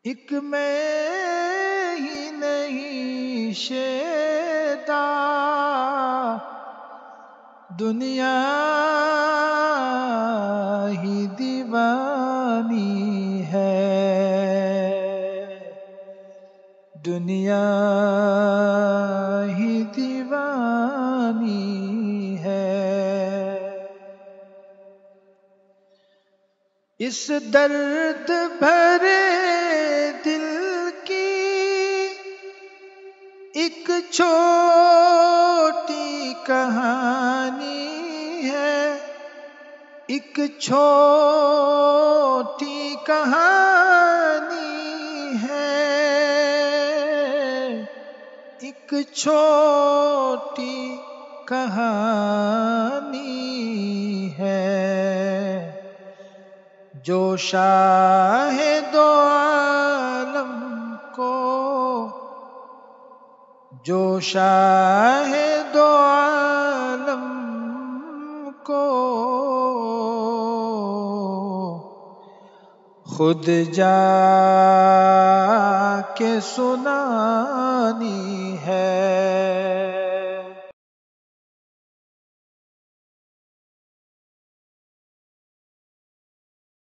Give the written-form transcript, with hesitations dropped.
ایک میں ہی نہیں شیدا دنیا ہی دیوانی ہے، دنیا ہی دیوانی ہے۔ اس درد بھرے دل کی ایک چھوٹی کہانی ہے، ایک چھوٹی کہانی ہے، ایک چھوٹی کہانی ہے۔ جو شاہ دو عالم کو، جو شاہ دو عالم کو خود جا کے سنانی